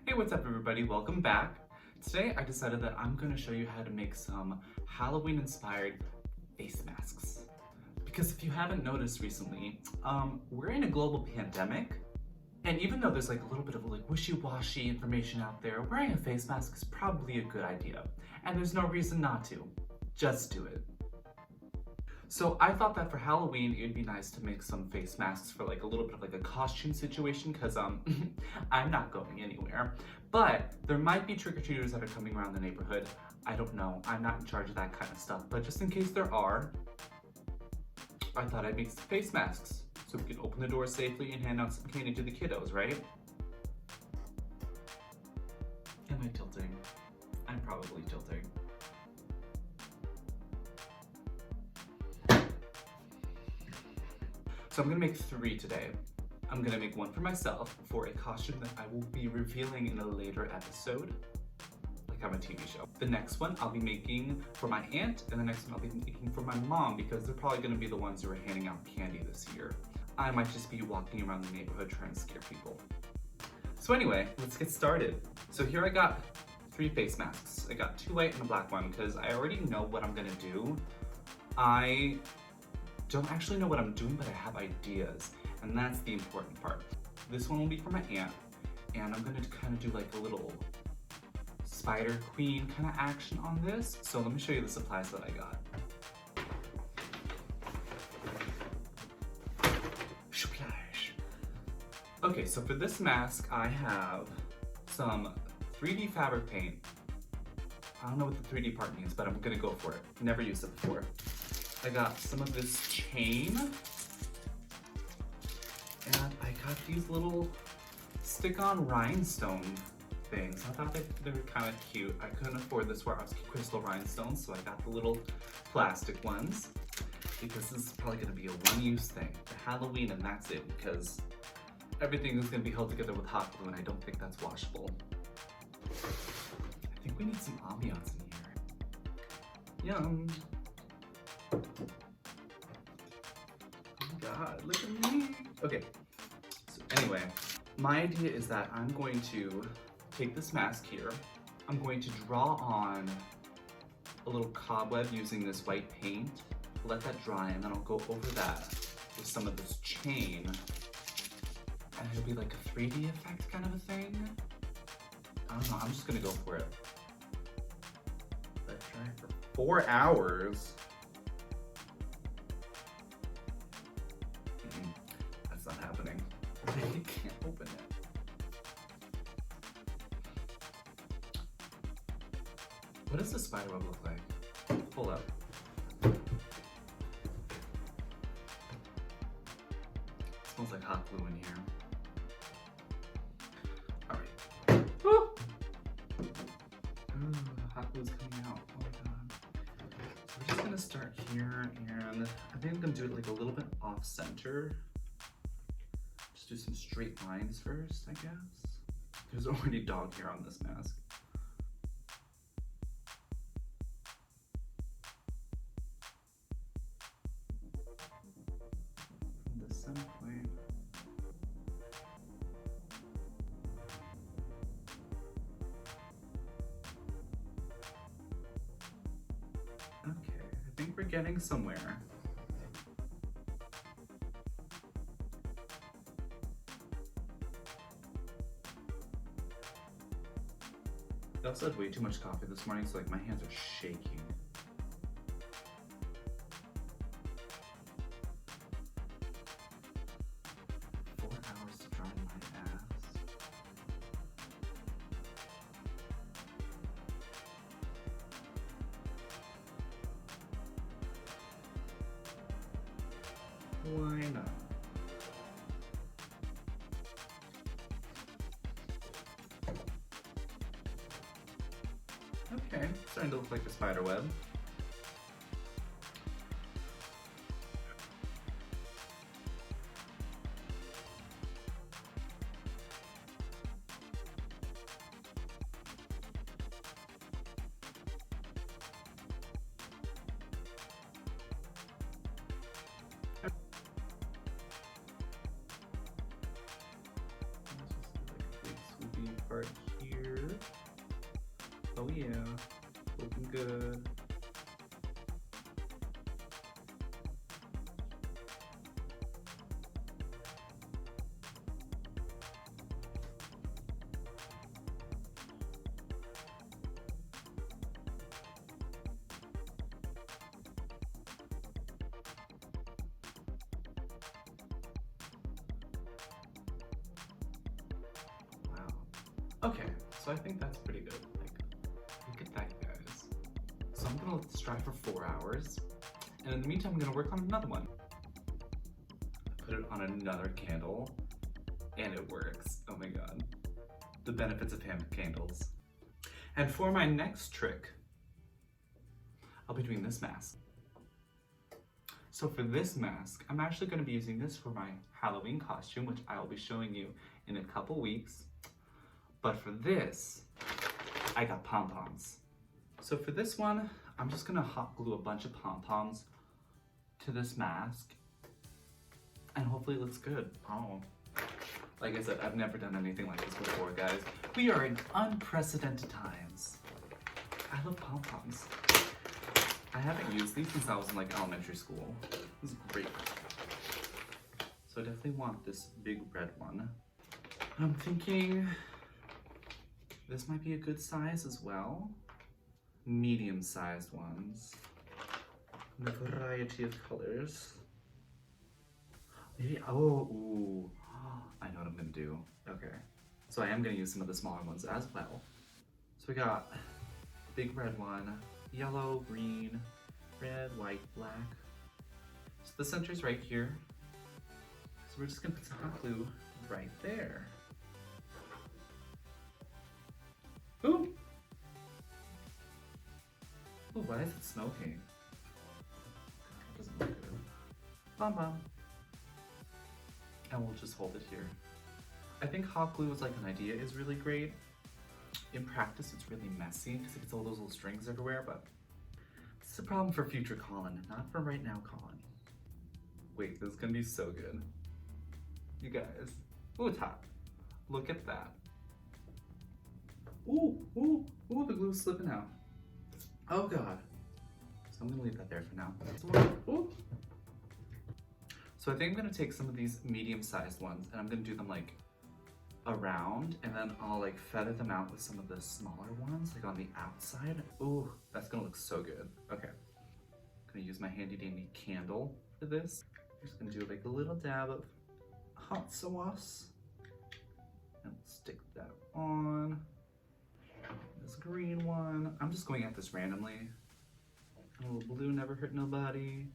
Hey, what's up everybody? Welcome back. Today I decided that I'm going to show you how to make some Halloween inspired face masks. Because if you haven't noticed recently, we're in a global pandemic, and even though there's like a little bit of like wishy-washy information out there, wearing a face mask is probably a good idea. And there's no reason not to. Just do it. So I thought that for Halloween, it'd be nice to make some face masks for like a little bit of like a costume situation because I'm not going anywhere. But there might be trick-or-treaters that are coming around the neighborhood. I don't know. I'm not in charge of that kind of stuff. But just in case there are, I thought I'd make some face masks so we can open the door safely and hand out some candy to the kiddos, right? Am I tilting? I'm probably tilting. So I'm gonna make 3 today. I'm gonna make one for myself for a costume that I will be revealing in a later episode, like I'm a TV show. The next one I'll be making for my aunt, and the next one I'll be making for my mom because they're probably gonna be the ones who are handing out candy this year. I might just be walking around the neighborhood trying to scare people. So anyway, let's get started. So here I got 3 face masks. I got 2 white and a black one because I already know what I'm gonna do. I don't actually know what I'm doing, but I have ideas, and that's the important part. This one will be for my aunt, and I'm gonna kind of do like a little Spider Queen kind of action on this. So let me show you the supplies that I got. Okay, so for this mask, I have some 3D fabric paint. I don't know what the 3D part means, but I'm gonna go for it. Never used it before. I got some of this chain, and I got these little stick-on rhinestone things. I thought they were kind of cute. I couldn't afford the Swarovski crystal rhinestones, so I got the little plastic ones, because this is probably gonna be a one-use thing for Halloween, and that's it, because everything is gonna be held together with hot glue, and I don't think that's washable. I think we need some ambiance in here. Yum. Oh my god, look at me. Okay, so anyway, my idea is that I'm going to take this mask here. I'm going to draw on a little cobweb using this white paint, let that dry, and then I'll go over that with some of this chain. And it'll be like a 3D effect kind of a thing. I don't know, I'm just gonna go for it. Let it dry for 4 hours. That's not happening. I can't open it. What does the spider web look like? Pull up. It smells like hot glue in here. Alright. Ooh, hot glue's coming out. Oh my god. So we're just gonna start here, and I think I'm gonna do it like a little bit off center. Just do some straight lines first, I guess. There's already dog hair on this mask. From the center point. Okay, I think we're getting somewhere. I also had way too much coffee this morning, so like my hands are shaking. Four hours to dry my ass. Why not? Okay, starting to look like a spider web. This is like a big swoopy part here. Oh yeah, looking good. Okay, so I think that's pretty good. Like, look at that, guys. So I'm gonna let this dry for 4 hours, and in the meantime, I'm gonna work on another one. Put it on another candle, and it works. Oh my god. The benefits of hand candles. And for my next trick, I'll be doing this mask. So for this mask, I'm actually gonna be using this for my Halloween costume, which I'll be showing you in a couple weeks. But for this, I got pom-poms. So for this one, I'm just gonna hot glue a bunch of pom-poms to this mask, and hopefully it looks good. Oh, like I said, I've never done anything like this before, guys. We are in unprecedented times. I love pom-poms. I haven't used these since I was in like elementary school. This is great. So I definitely want this big red one. I'm thinking this might be a good size as well. Medium-sized ones. In a variety of colors. Maybe, ooh. I know what I'm gonna do. Okay. So I am gonna use some of the smaller ones as well. So we got big red one, yellow, green, red, white, black. So the center's right here. So we're just gonna put some hot glue right there. Ooh! Ooh, why is it smoking? That doesn't look good. Pom-pom. And we'll just hold it here. I think hot glue as like an idea is really great. In practice, it's really messy because it gets all those little strings everywhere, but this is a problem for future Colin, not for right now Colin. Wait, this is gonna be so good. You guys. Ooh, it's hot. Look at that. Ooh, ooh, ooh, the glue's slipping out. Oh god. So I'm gonna leave that there for now. Ooh. So I think I'm gonna take some of these medium-sized ones and I'm gonna do them like around, and then I'll like feather them out with some of the smaller ones, like on the outside. Ooh, that's gonna look so good. Okay. I'm gonna use my handy dandy candle for this. I'm just gonna do like a little dab of hot sauce. And stick that on. This green one. I'm just going at this randomly. A little blue never hurt nobody.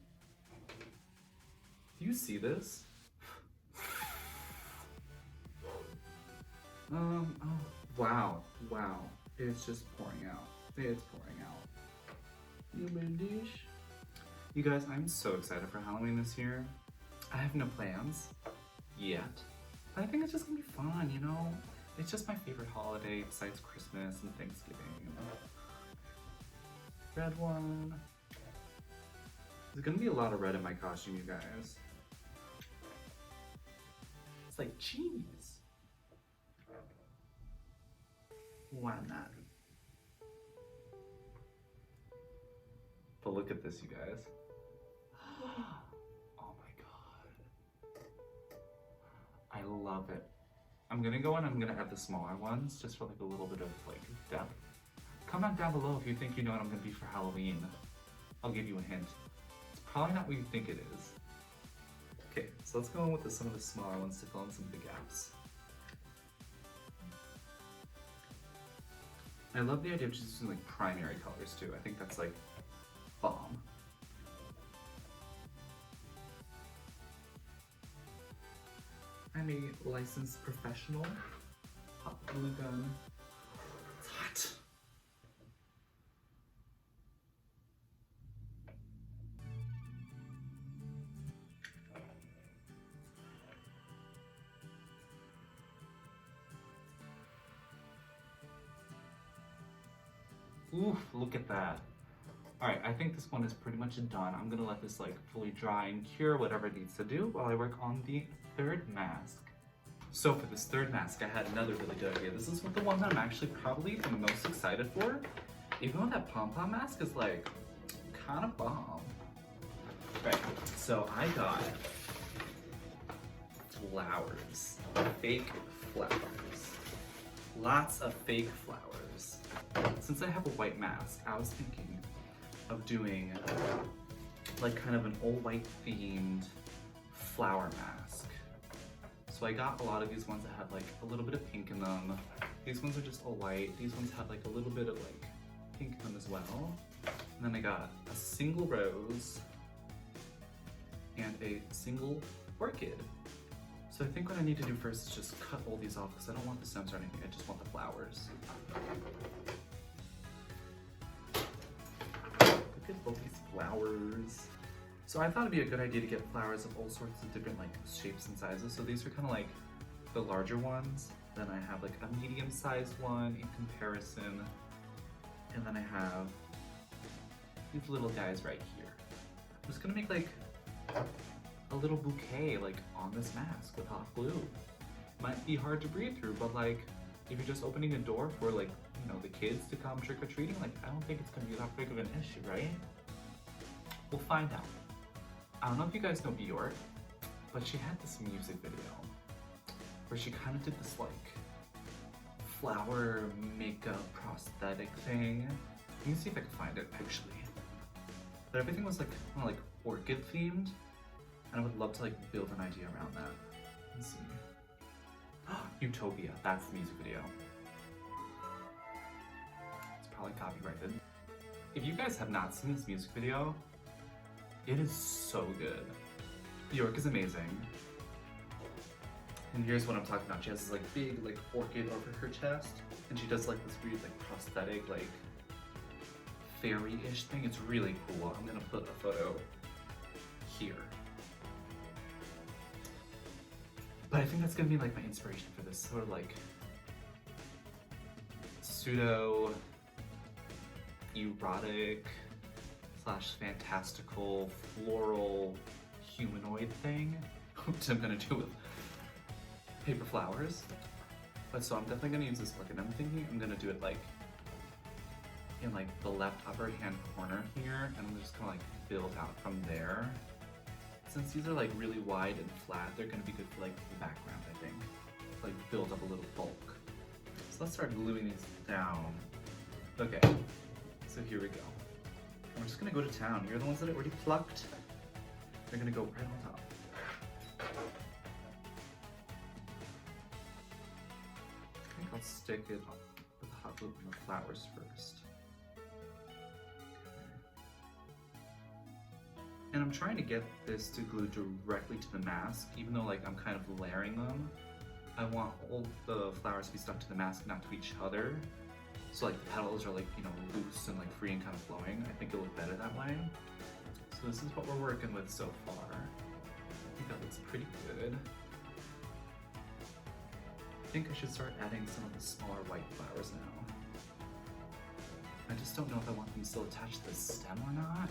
Do you see this? Oh, wow, wow. It's just pouring out. It's pouring out. You big dish. You guys, I'm so excited for Halloween this year. I have no plans yet, but I think it's just gonna be fun, you know? It's just my favorite holiday besides Christmas and Thanksgiving. Red one. There's gonna be a lot of red in my costume, you guys. It's like cheese. Why not? But look at this, you guys. Oh my god. I love it. I'm gonna go in and I'm gonna add the smaller ones just for like a little bit of like depth. Comment down below if you think you know what I'm gonna be for Halloween. I'll give you a hint. It's probably not what you think it is. Okay, so let's go in with some of the smaller ones to fill in some of the gaps. I love the idea of just using like primary colors too. I think that's like bomb. I'm a licensed professional. Hot glue gun. It's hot. Oof, look at that. Alright, I think this one is pretty much done. I'm gonna let this like fully dry and cure whatever it needs to do while I work on the third mask. So for this third mask, I had another really good idea. This is the one that I'm actually probably the most excited for, even though that pom-pom mask is like kind of bomb. Right, so I got flowers, fake flowers, lots of fake flowers. Since I have a white mask, I was thinking of doing like kind of an all white themed flower mask. So I got a lot of these ones that have like a little bit of pink in them. These ones are just all white. These ones have like a little bit of like pink in them as well. And then I got a single rose and a single orchid. So I think what I need to do first is just cut all these off because I don't want the stems or anything, I just want the flowers. Look at all these flowers. So I thought it'd be a good idea to get flowers of all sorts of different like shapes and sizes. So these are kind of like the larger ones. Then I have like a medium-sized one in comparison. And then I have these little guys right here. I'm just gonna make like a little bouquet like on this mask with hot glue. Might be hard to breathe through, but like if you're just opening a door for like, you know, the kids to come trick-or-treating, like I don't think it's gonna be that big of an issue, right? We'll find out. I don't know if you guys know Bjork, but she had this music video where she kind of did this like flower makeup prosthetic thing. Let me see if I can find it actually. But everything was like kind of like orchid themed, and I would love to like build an idea around that. Let's see. Utopia, that's the music video. It's probably copyrighted. If you guys have not seen this music video, it is so good. Bjork is amazing. And here's what I'm talking about. She has this like big like orchid over her chest, and she does like this weird like prosthetic like fairy-ish thing. It's really cool. I'm gonna put a photo here. But I think that's gonna be like my inspiration for this sort of like pseudo erotic slash fantastical floral humanoid thing, which I'm gonna do with paper flowers. But so I'm definitely gonna use this orchid. I'm thinking I'm gonna do it like in like the left upper hand corner here, and I'm just gonna like build out from there. Since these are like really wide and flat, they're gonna be good for like the background, I think. Like build up a little bulk. So let's start gluing these down. Okay, so here we go. And we're just gonna go to town. Here are the ones that I already plucked. They're gonna go right on top. I think I'll stick it up with the hot glue on the flowers first. And I'm trying to get this to glue directly to the mask, even though like I'm kind of layering them. I want all the flowers to be stuck to the mask, not to each other. So like the petals are like, you know, loose and like free and kind of flowing. I think it'll look better that way. So this is what we're working with so far. I think that looks pretty good. I think I should start adding some of the smaller white flowers now. I just don't know if I want them still attached to the stem or not.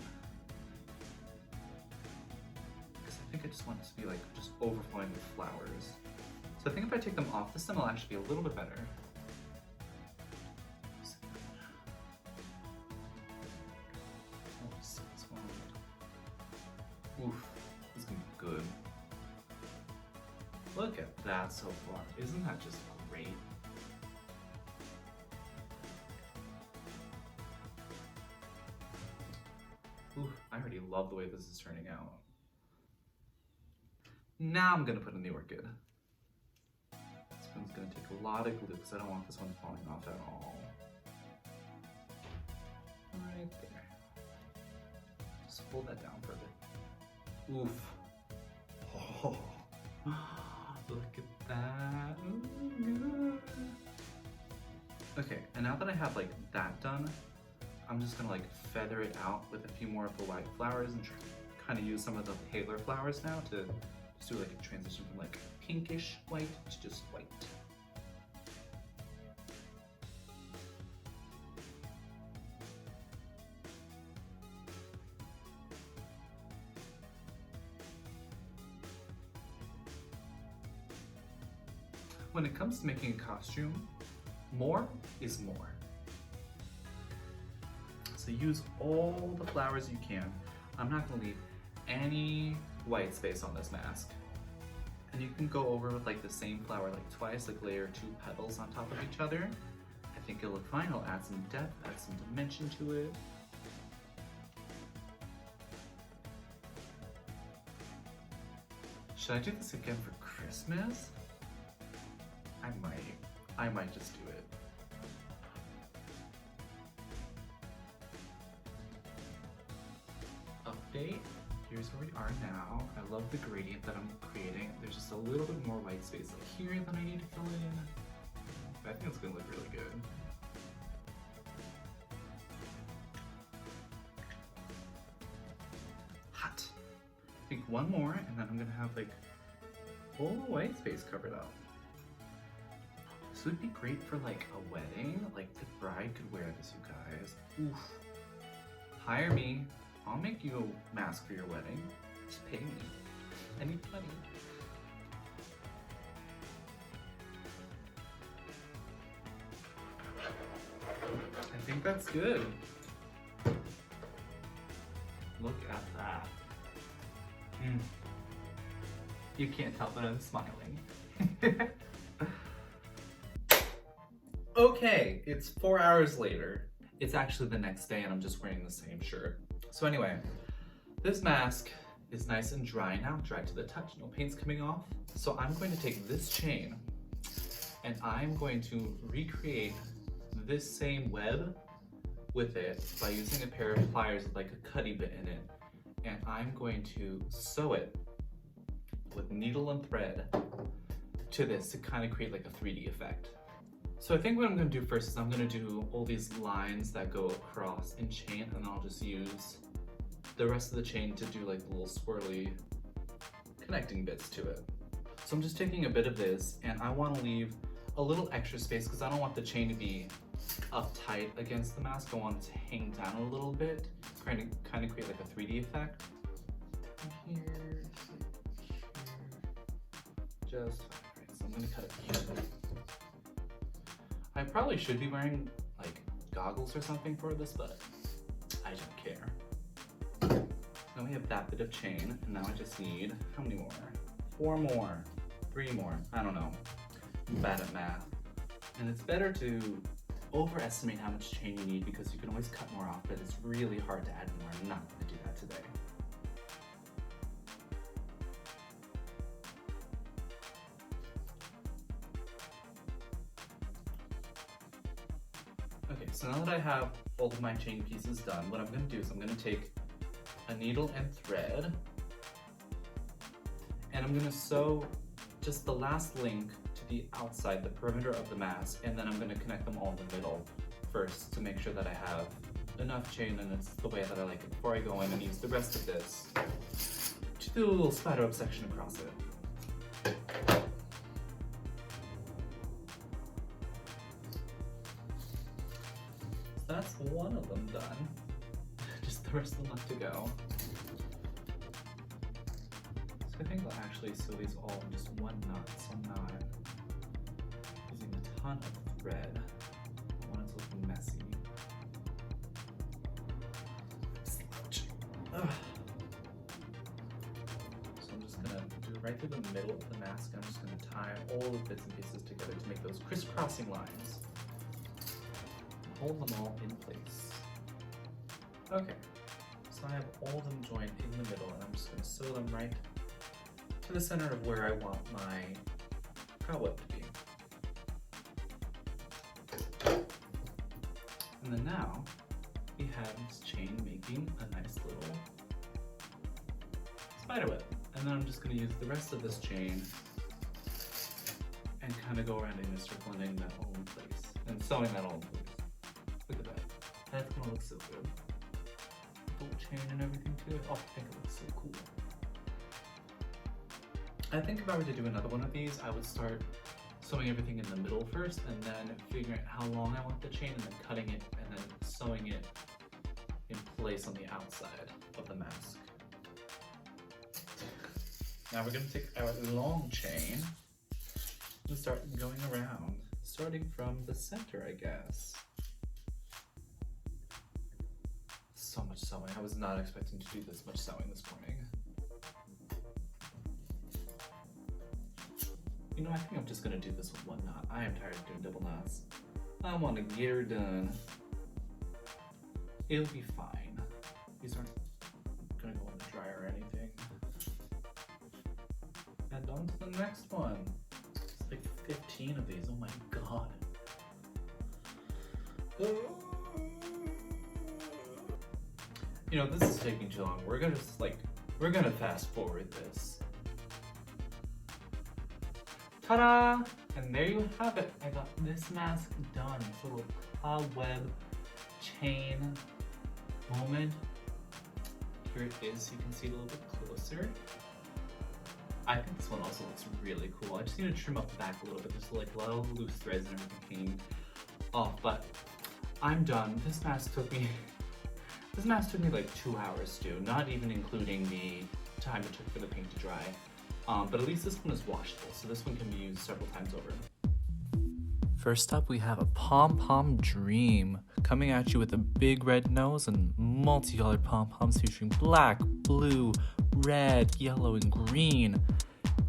I think I just want it to be like just overflowing with flowers. So I think if I take them off the stem, it'll actually be a little bit better. Oof, this is gonna be good. Look at that so far. Isn't that just great? Oof, I already love the way this is turning out. Now I'm gonna put in the orchid. This one's gonna take a lot of glue because I don't want this one falling off at all. Right there. Just hold that down for a bit. Oof. Oh, look at that. Ooh, okay, and now that I have like that done, I'm just gonna like feather it out with a few more of the white flowers and kind of use some of the paler flowers now to just do like a transition from like pinkish white to just white. when it comes to making a costume, more is more. So use all the flowers you can. I'm not gonna leave any white space on this mask. And you can go over with like the same flower like twice, like layer 2 petals on top of each other. I think it'll look fine. It'll add some depth, add some dimension to it. Should I do this again for Christmas? I might just do it. Update. Here's where we are now. I love the gradient that I'm creating. There's just a little bit more white space like here that I need to fill in. But I think it's gonna look really good. Hot. I think one more, and then I'm gonna have like all the white space covered up. This would be great for like a wedding. Like the bride could wear this, you guys. Oof. Hire me. I'll make you a mask for your wedding. Just pay me. I need money. I think that's good. Look at that. You can't tell, but I'm smiling. Okay, it's 4 hours later. It's actually the next day and I'm just wearing the same shirt. So anyway, this mask is nice and dry now, dry to the touch, no paint's coming off. So I'm going to take this chain and I'm going to recreate this same web with it by using a pair of pliers with like a cutty bit in it. And I'm going to sew it with needle and thread to this to kind of create like a 3D effect. So I think what I'm going to do first is I'm going to do all these lines that go across in chain, and I'll just use the rest of the chain to do like the little swirly connecting bits to it. So I'm just taking a bit of this and I want to leave a little extra space because I don't want the chain to be uptight against the mask. I want it to hang down a little bit, kind of create like a 3D effect. Here, just right. So I'm going to cut it here. I probably should be wearing like goggles or something for this, but I don't care. Now we have that bit of chain, and now I just need, how many more? 4 more, 3 more, I don't know. I'm bad at math. And it's better to overestimate how much chain you need because you can always cut more off, but it's really hard to add more. I'm not gonna do that today. Okay, so now that I have all of my chain pieces done, what I'm going to do is I'm going to take a needle and thread, and I'm going to sew just the last link to the outside, the perimeter of the mask, and then I'm going to connect them all in the middle first to make sure that I have enough chain and it's the way that I like it before I go in and use the rest of this to do a little spider web section across it. That's one of them done. Just the rest of them left to go. So I think I'll actually sew these all in just one knot, so I'm not using a ton of thread. I want it to look messy. Ugh. So I'm just gonna do it right through the middle of the mask, and I'm just gonna tie all the bits and pieces together to make those crisscrossing lines. Hold them all in place. Okay, so I have all of them joined in the middle, and I'm just going to sew them right to the center of where I want my cobweb to be. And then now, we have this chain making a nice little spider web. And then I'm just going to use the rest of this chain and kind of go around in a circle and getting that all in place. And sewing that all in place. Look at that. That's gonna look so good. Gold chain and everything to it. Oh, I think it looks so cool. I think if I were to do another one of these, I would start sewing everything in the middle first and then figuring out how long I want the chain and then cutting it and then sewing it in place on the outside of the mask. Now we're gonna take our long chain Let's start going around, starting from the center, I guess. So much sewing. I was not expecting to do this much sewing this morning. You know, I think I'm just gonna do this with one knot. I am tired of doing double knots. I want to get her done. It'll be fine. These aren't gonna go in the dryer or anything. And on to the next one. It's like 15 of these. Oh my god. You know, this is taking too long. We're gonna fast forward this. Ta-da! And there you have it. I got this mask done. It's a little cobweb chain moment. Here it is. You can see it a little bit closer. I think this one also looks really cool. I just need to trim up the back a little bit. There's like a lot of loose threads and everything came off, but I'm done. This mask took me like 2 hours to do, not even including the time it took for the paint to dry. But at least this one is washable, so this one can be used several times over. First up, we have a Pom-pom Dream coming at you with a big red nose and multicolored pom-poms featuring black, blue, red, yellow, and green.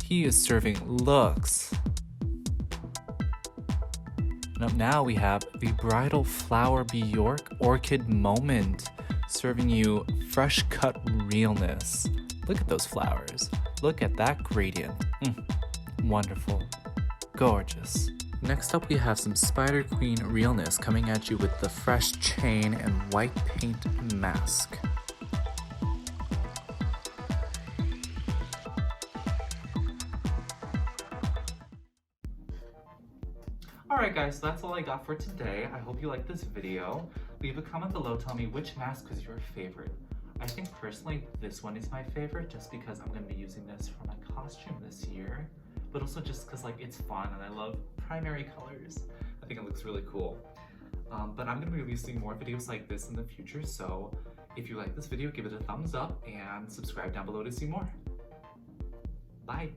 He is serving looks. And up now we have the Bridal Flower Bjork Orchid Moment, serving you fresh cut realness. Look at those flowers. Look at that gradient. Wonderful. Gorgeous. Next up we have some Spider Queen realness coming at you with the fresh chain and white paint mask. Alright guys, so that's all I got for today. I hope you liked this video. Leave a comment below, tell me which mask is your favorite. I think personally this one is my favorite just because I'm going to be using this for my costume this year, but also just because like it's fun and I love primary colors. I think it looks really cool. But I'm going to be releasing more videos like this in the future, so if you like this video, give it a thumbs up and subscribe down below to see more. Bye!